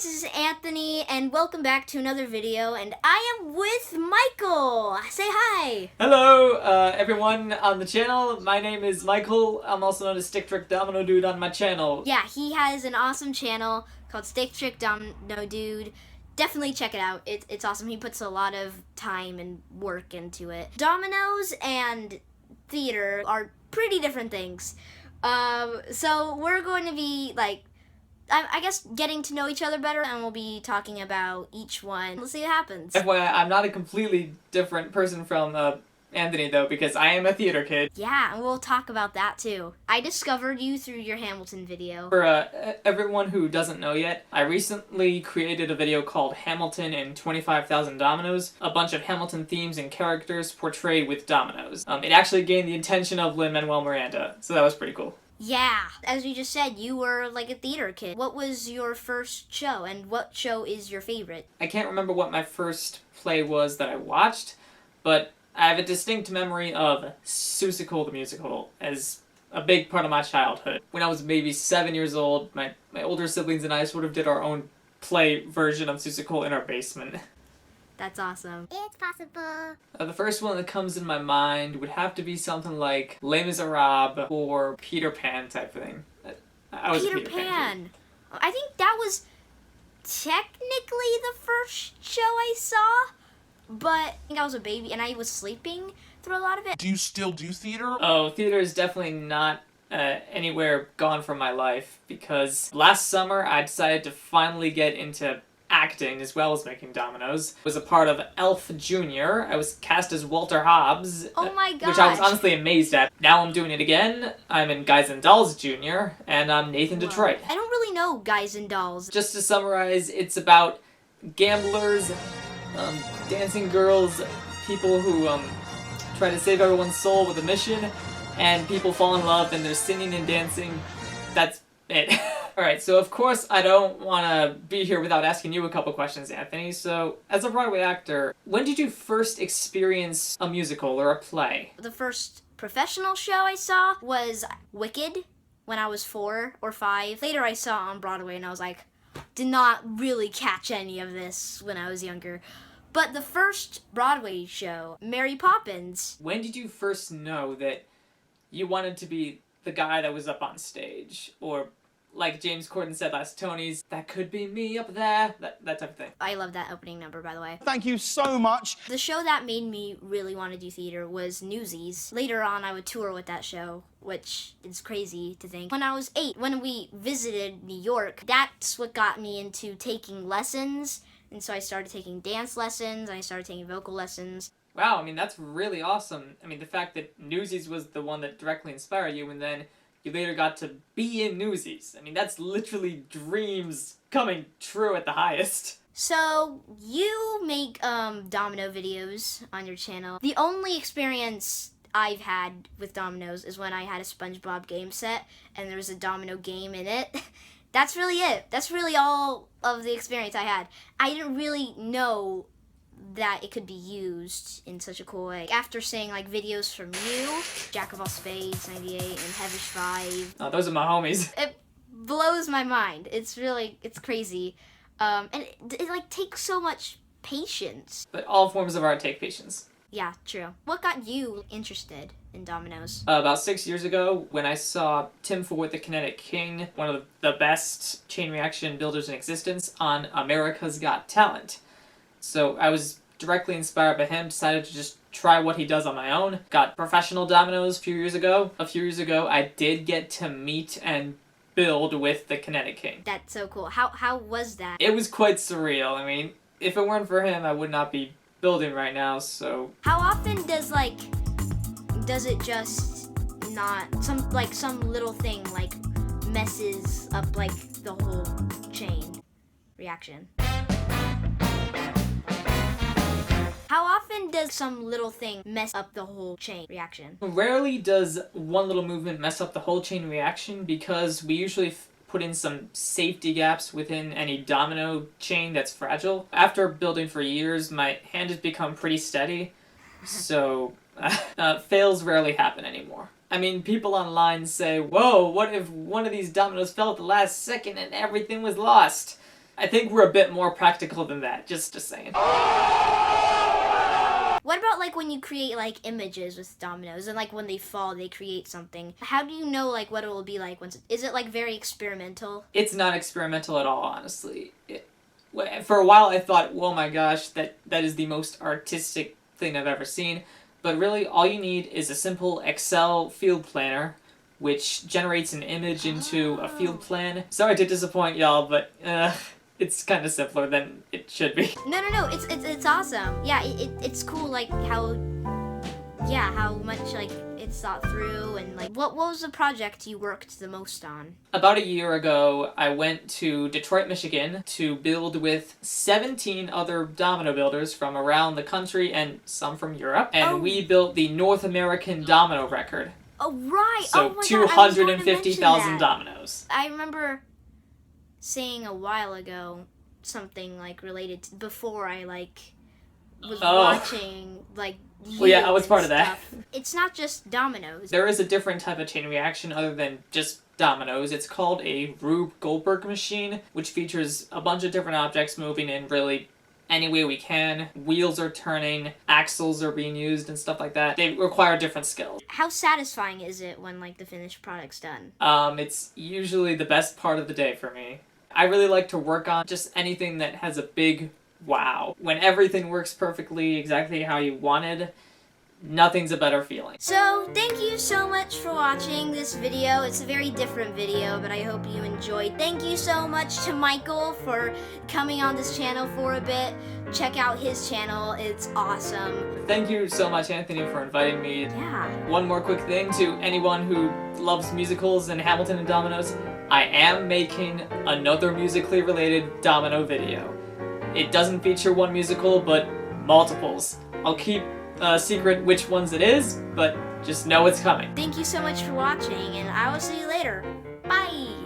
guys, this is Anthony, and welcome back to another video, and I am with Michael! Say hi! Hello, everyone on the channel. My name is Michael. I'm also known as StickTrickDominoDude on my channel. Yeah, he has an awesome channel called StickTrickDominoDude. Definitely check it out. It's awesome. He puts a lot of time and work into it. Dominoes and theater are pretty different things. So we're going to be, I guess, getting to know each other better, and we'll be talking about each one. Let's see what happens. FYI, I'm not a completely different person from Anthony, though, because I am a theater kid. Yeah, and we'll talk about that, too. I discovered you through your Hamilton video. For everyone who doesn't know yet, I recently created a video called Hamilton and 25,000 Dominoes, a bunch of Hamilton themes and characters portrayed with dominoes. It actually gained the attention of Lin-Manuel Miranda, so that was pretty cool. Yeah, as you just said, you were like a theater kid. What was your first show, and what show is your favorite? I can't remember what my first play was that I watched, but I have a distinct memory of Seussical the Musical as a big part of my childhood. When I was maybe 7 years old, my older siblings and I sort of did our own play version of Seussical in our basement. That's awesome. It's possible. The first one that comes in my mind would have to be something like Les Miserables or Peter Pan type thing. I was Peter a Peter Pan kid. I think that was technically the first show I saw, but I think I was a baby and I was sleeping through a lot of it. Do you still do theater? Oh, theater is definitely not anywhere gone from my life, because last summer I decided to finally get into acting as well as making dominoes. I was a part of Elf Jr. I was cast as Walter Hobbs. Oh my gosh. Which I was honestly amazed at. Now I'm doing it again. I'm in Guys and Dolls Jr. and I'm Nathan Whoa. Detroit. I don't really know Guys and Dolls. Just to summarize, it's about gamblers, dancing girls, people who try to save everyone's soul with a mission, and people fall in love and they're singing and dancing. That's it. Alright, so of course I don't want to be here without asking you a couple questions, Anthony. So, as a Broadway actor, when did you first experience a musical or a play? The first professional show I saw was Wicked when I was 4 or 5. Later I saw it on Broadway and I was like, did not really catch any of this when I was younger. But the first Broadway show, Mary Poppins. When did you first know that you wanted to be the guy that was up on stage? Or, like James Corden said last Tony's, that could be me up there, that type of thing. I love that opening number, by the way. Thank you so much. The show that made me really want to do theater was Newsies. Later on, I would tour with that show, which is crazy to think. When I was 8, when we visited New York, that's what got me into taking lessons. And so I started taking dance lessons, and I started taking vocal lessons. Wow, I mean, that's really awesome. I mean, the fact that Newsies was the one that directly inspired you, and then you later got to be in Newsies. I mean, that's literally dreams coming true at the highest. So, you make domino videos on your channel. The only experience I've had with dominoes is when I had a SpongeBob game set, and there was a domino game in it. That's really it. That's really all of the experience I had. I didn't really know that it could be used in such a cool way. After seeing videos from you, Jack of All Spades 98 and Heavish 5. Oh, those are my homies. It blows my mind. It's crazy. And it takes so much patience. But all forms of art take patience. Yeah, true. What got you interested in dominoes? About 6 years ago, when I saw Tim Ford, the Kinetic King, one of the best chain reaction builders in existence, on America's Got Talent. So I was directly inspired by him, decided to just try what he does on my own. Got professional dominoes a few years ago. A few years ago, I did get to meet and build with the Kinetic King. That's so cool. How was that? It was quite surreal. I mean, if it weren't for him, I would not be building right now, so... How often does it just not, some little thing, messes up, the whole chain reaction? How often does some little thing mess up the whole chain reaction? Rarely does one little movement mess up the whole chain reaction, because we usually put in some safety gaps within any domino chain that's fragile. After building for years, my hand has become pretty steady, so fails rarely happen anymore. I mean, people online say, whoa, what if one of these dominoes fell at the last second and everything was lost? I think we're a bit more practical than that, just saying. What about like when you create like images with dominoes and like when they fall they create something? How do you know like what it will be like once is it like very experimental? It's not experimental at all, honestly. For a while I thought, oh my gosh, that is the most artistic thing I've ever seen. But really all you need is a simple Excel field planner which generates an image into a field plan. Sorry to disappoint y'all, but it's kind of simpler than it should be. No, it's awesome. Yeah, it's cool like how much like it's thought through and like what was the project you worked the most on? About a year ago, I went to Detroit, Michigan to build with 17 other domino builders from around the country and some from Europe, and we built the North American domino record. Oh right. So oh my God, 250,000 dominoes. I remember saying a while ago something like related to before I like was watching like well, yeah, I was part of that. It's not just dominoes. There is a different type of chain reaction other than just dominoes. It's called a Rube Goldberg machine, which features a bunch of different objects moving in really any way we can. Wheels are turning, axles are being used and stuff like that. They require different skills. How satisfying is it when like the finished product's done? It's usually the best part of the day for me. I really like to work on just anything that has a big wow. When everything works perfectly exactly how you wanted, nothing's a better feeling. So, thank you so much for watching this video. It's a very different video, but I hope you enjoyed. Thank you so much to Michael for coming on this channel for a bit. Check out his channel, it's awesome. Thank you so much, Anthony, for inviting me. Yeah. One more quick thing to anyone who loves musicals and Hamilton and Dominoes. I am making another musically related domino video. It doesn't feature one musical, but multiples. I'll keep a secret which ones it is, but just know it's coming. Thank you so much for watching, and I will see you later. Bye!